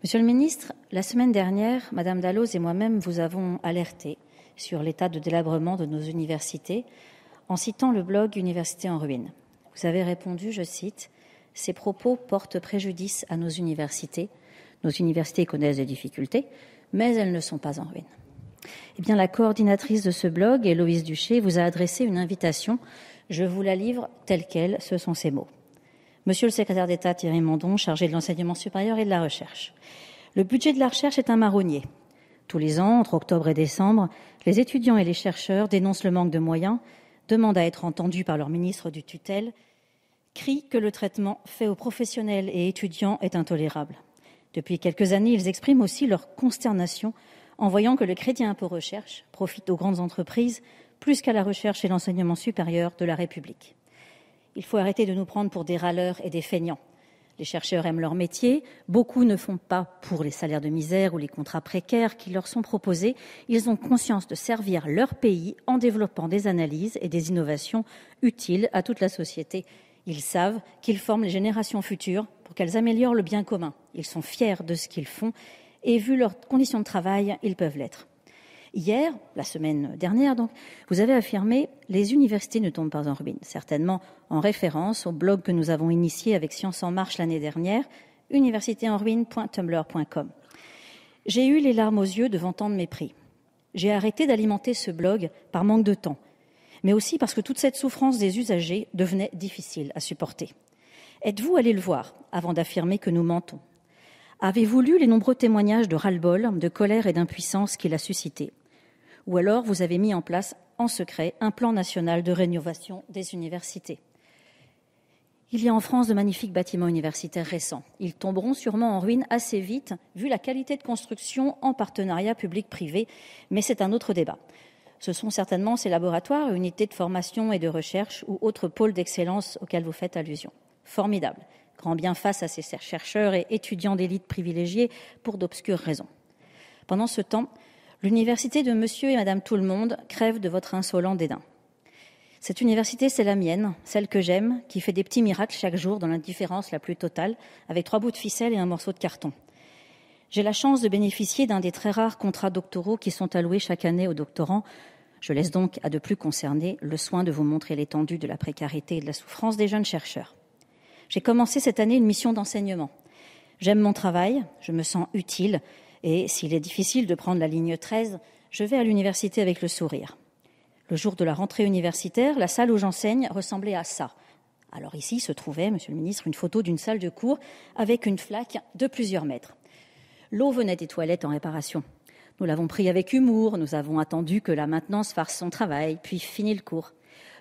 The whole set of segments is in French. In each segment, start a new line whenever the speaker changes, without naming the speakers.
Monsieur le ministre, la semaine dernière, Madame Dalloz et moi-même vous avons alerté sur l'état de délabrement de nos universités en citant le blog Université en ruine. Vous avez répondu, je cite, « Ces propos portent préjudice à nos universités. Nos universités connaissent des difficultés, mais elles ne sont pas en ruine. » Eh bien, la coordinatrice de ce blog, Héloïse Duché, vous a adressé une invitation. Je vous la livre telle quelle, ce sont ces mots. Monsieur le secrétaire d'État Thierry Mandon, chargé de l'enseignement supérieur et de la recherche. Le budget de la recherche est un marronnier. Tous les ans, entre octobre et décembre, les étudiants et les chercheurs dénoncent le manque de moyens, demandent à être entendus par leur ministre du tutelle, crient que le traitement fait aux professionnels et étudiants est intolérable. Depuis quelques années, ils expriment aussi leur consternation en voyant que le crédit impôt recherche profite aux grandes entreprises plus qu'à la recherche et l'enseignement supérieur de la République. Il faut arrêter de nous prendre pour des râleurs et des feignants. Les chercheurs aiment leur métier, beaucoup ne font pas pour les salaires de misère ou les contrats précaires qui leur sont proposés. Ils ont conscience de servir leur pays en développant des analyses et des innovations utiles à toute la société. Ils savent qu'ils forment les générations futures pour qu'elles améliorent le bien commun. Ils sont fiers de ce qu'ils font et vu leurs conditions de travail, ils peuvent l'être. Hier, la semaine dernière donc, vous avez affirmé « les universités ne tombent pas en ruine », certainement en référence au blog que nous avons initié avec Science en Marche l'année dernière, universitéenruine.tumblr.com. J'ai eu les larmes aux yeux devant tant de mépris. J'ai arrêté d'alimenter ce blog par manque de temps, mais aussi parce que toute cette souffrance des usagers devenait difficile à supporter. Êtes-vous allé le voir avant d'affirmer que nous mentons ? Avez-vous lu les nombreux témoignages de ras-le-bol, de colère et d'impuissance qu'il a suscités ? Ou alors vous avez mis en place en secret un plan national de rénovation des universités. Il y a en France de magnifiques bâtiments universitaires récents. Ils tomberont sûrement en ruine assez vite, vu la qualité de construction en partenariat public-privé, mais c'est un autre débat. Ce sont certainement ces laboratoires, unités de formation et de recherche ou autres pôles d'excellence auxquels vous faites allusion. Formidable. Grand bien face à ces chercheurs et étudiants d'élite privilégiés pour d'obscures raisons. Pendant ce temps, l'université de monsieur et madame tout-le-monde crève de votre insolent dédain. Cette université, c'est la mienne, celle que j'aime, qui fait des petits miracles chaque jour dans l'indifférence la plus totale, avec 3 bouts de ficelle et un morceau de carton. J'ai la chance de bénéficier d'un des très rares contrats doctoraux qui sont alloués chaque année aux doctorants. Je laisse donc à de plus concernés le soin de vous montrer l'étendue de la précarité et de la souffrance des jeunes chercheurs. J'ai commencé cette année une mission d'enseignement. J'aime mon travail, je me sens utile et s'il est difficile de prendre la ligne 13, je vais à l'université avec le sourire. Le jour de la rentrée universitaire, la salle où j'enseigne ressemblait à ça. Alors ici se trouvait, monsieur le ministre, une photo d'une salle de cours avec une flaque de plusieurs mètres. L'eau venait des toilettes en réparation. Nous l'avons pris avec humour, nous avons attendu que la maintenance fasse son travail, puis fini le cours.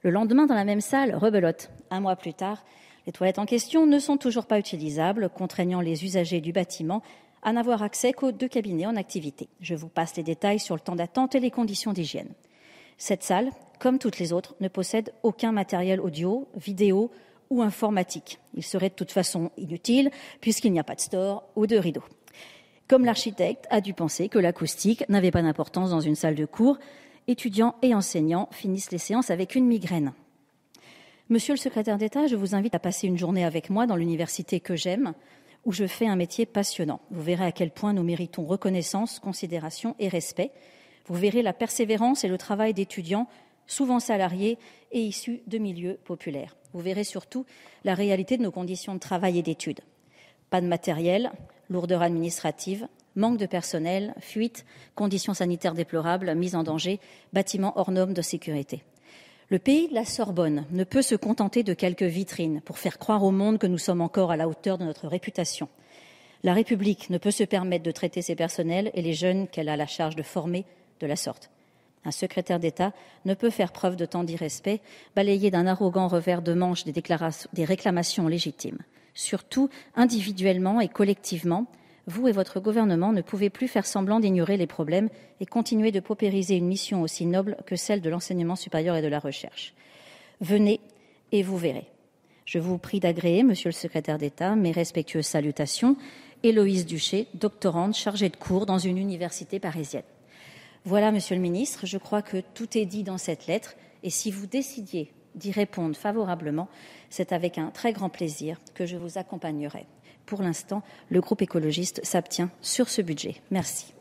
Le lendemain, dans la même salle, rebelote. 1 mois plus tard, les toilettes en question ne sont toujours pas utilisables, contraignant les usagers du bâtiment à n'avoir accès qu'aux 2 cabinets en activité. Je vous passe les détails sur le temps d'attente et les conditions d'hygiène. Cette salle, comme toutes les autres, ne possède aucun matériel audio, vidéo ou informatique. Il serait de toute façon inutile puisqu'il n'y a pas de store ou de rideau. Comme l'architecte a dû penser que l'acoustique n'avait pas d'importance dans une salle de cours, étudiants et enseignants finissent les séances avec une migraine. Monsieur le secrétaire d'État, je vous invite à passer une journée avec moi dans l'université que j'aime, où je fais un métier passionnant. Vous verrez à quel point nous méritons reconnaissance, considération et respect. Vous verrez la persévérance et le travail d'étudiants, souvent salariés et issus de milieux populaires. Vous verrez surtout la réalité de nos conditions de travail et d'études. Pas de matériel, lourdeur administrative, manque de personnel, fuite, conditions sanitaires déplorables, mise en danger, bâtiments hors normes de sécurité. Le pays de la Sorbonne ne peut se contenter de quelques vitrines pour faire croire au monde que nous sommes encore à la hauteur de notre réputation. La République ne peut se permettre de traiter ses personnels et les jeunes qu'elle a la charge de former de la sorte. Un secrétaire d'État ne peut faire preuve de tant d'irrespect, balayer d'un arrogant revers de manche des réclamations légitimes. Surtout, individuellement et collectivement, vous et votre gouvernement ne pouvez plus faire semblant d'ignorer les problèmes et continuer de paupériser une mission aussi noble que celle de l'enseignement supérieur et de la recherche. Venez et vous verrez. Je vous prie d'agréer, monsieur le secrétaire d'État, mes respectueuses salutations. Héloïse Duché, doctorante chargée de cours dans une université parisienne. Voilà, monsieur le ministre, je crois que tout est dit dans cette lettre et si vous décidiez d'y répondre favorablement, c'est avec un très grand plaisir que je vous accompagnerai. pour l'instant, le groupe écologiste s'abstient sur ce budget. Merci.